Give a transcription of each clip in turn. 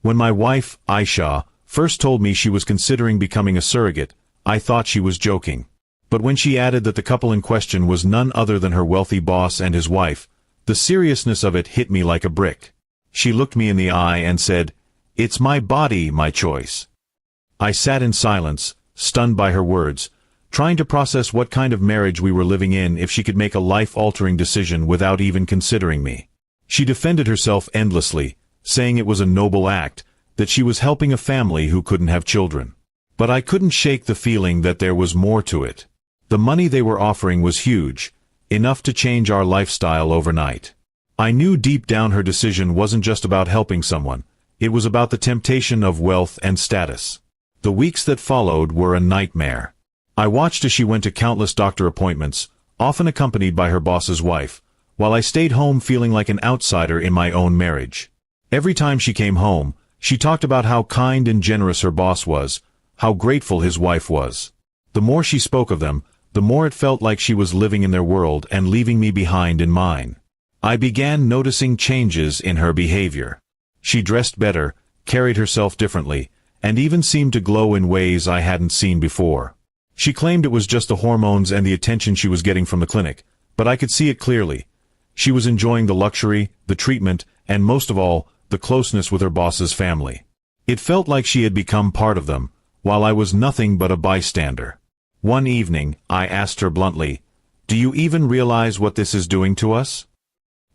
When my wife, Aisha, first told me she was considering becoming a surrogate, I thought she was joking. But when she added that the couple in question was none other than her wealthy boss and his wife, the seriousness of it hit me like a brick. She looked me in the eye and said, "It's my body, my choice." I sat in silence, stunned by her words, trying to process what kind of marriage we were living in if she could make a life-altering decision without even considering me. She defended herself endlessly, saying it was a noble act, that she was helping a family who couldn't have children. But I couldn't shake the feeling that there was more to it. The money they were offering was huge, enough to change our lifestyle overnight. I knew deep down her decision wasn't just about helping someone, it was about the temptation of wealth and status. The weeks that followed were a nightmare. I watched as she went to countless doctor appointments, often accompanied by her boss's wife, while I stayed home feeling like an outsider in my own marriage. Every time she came home, she talked about how kind and generous her boss was, how grateful his wife was. The more she spoke of them, the more it felt like she was living in their world and leaving me behind in mine. I began noticing changes in her behavior. She dressed better, carried herself differently, and even seemed to glow in ways I hadn't seen before. She claimed it was just the hormones and the attention she was getting from the clinic, but I could see it clearly. She was enjoying the luxury, the treatment, and most of all, the closeness with her boss's family. It felt like she had become part of them, while I was nothing but a bystander. One evening, I asked her bluntly, "Do you even realize what this is doing to us?"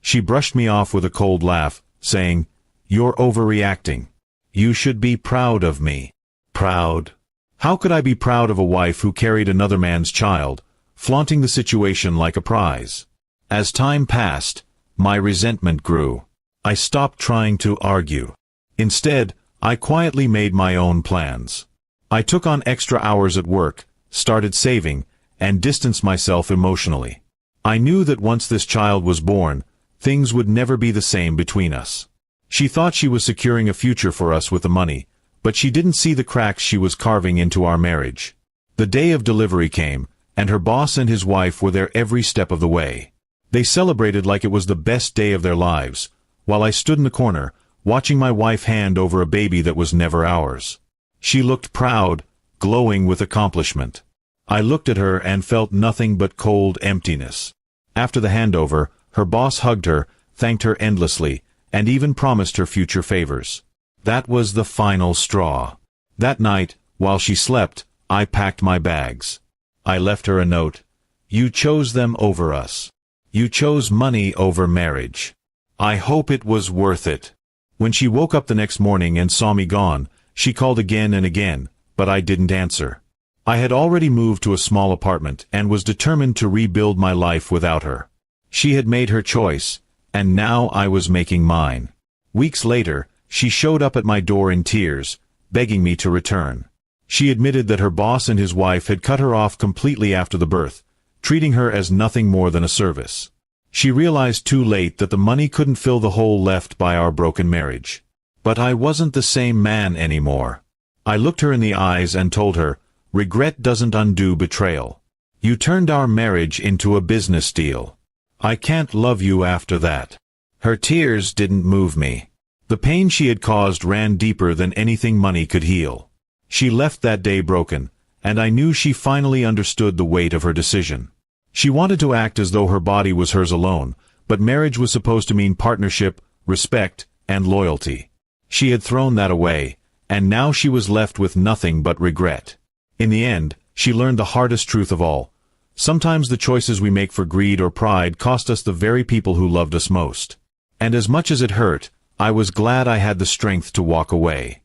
She brushed me off with a cold laugh, saying, "You're overreacting. You should be proud of me." Proud? How could I be proud of a wife who carried another man's child, flaunting the situation like a prize? As time passed, my resentment grew. I stopped trying to argue. Instead, I quietly made my own plans. I took on extra hours at work, started saving, and distanced myself emotionally. I knew that once this child was born, things would never be the same between us. She thought she was securing a future for us with the money, but she didn't see the cracks she was carving into our marriage. The day of delivery came, and her boss and his wife were there every step of the way. They celebrated like it was the best day of their lives, while I stood in the corner, watching my wife hand over a baby that was never ours. She looked proud, glowing with accomplishment. I looked at her and felt nothing but cold emptiness. After the handover, her boss hugged her, thanked her endlessly, and even promised her future favors. That was the final straw. That night, while she slept, I packed my bags. I left her a note. "You chose them over us. You chose money over marriage. I hope it was worth it." When she woke up the next morning and saw me gone, she called again and again, but I didn't answer. I had already moved to a small apartment and was determined to rebuild my life without her. She had made her choice, and now I was making mine. Weeks later, she showed up at my door in tears, begging me to return. She admitted that her boss and his wife had cut her off completely after the birth, treating her as nothing more than a service. She realized too late that the money couldn't fill the hole left by our broken marriage. But I wasn't the same man anymore. I looked her in the eyes and told her, "Regret doesn't undo betrayal. You turned our marriage into a business deal. I can't love you after that." Her tears didn't move me. The pain she had caused ran deeper than anything money could heal. She left that day broken, and I knew she finally understood the weight of her decision. She wanted to act as though her body was hers alone, but marriage was supposed to mean partnership, respect, and loyalty. She had thrown that away, and now she was left with nothing but regret. In the end, she learned the hardest truth of all. Sometimes the choices we make for greed or pride cost us the very people who loved us most. And as much as it hurt, I was glad I had the strength to walk away.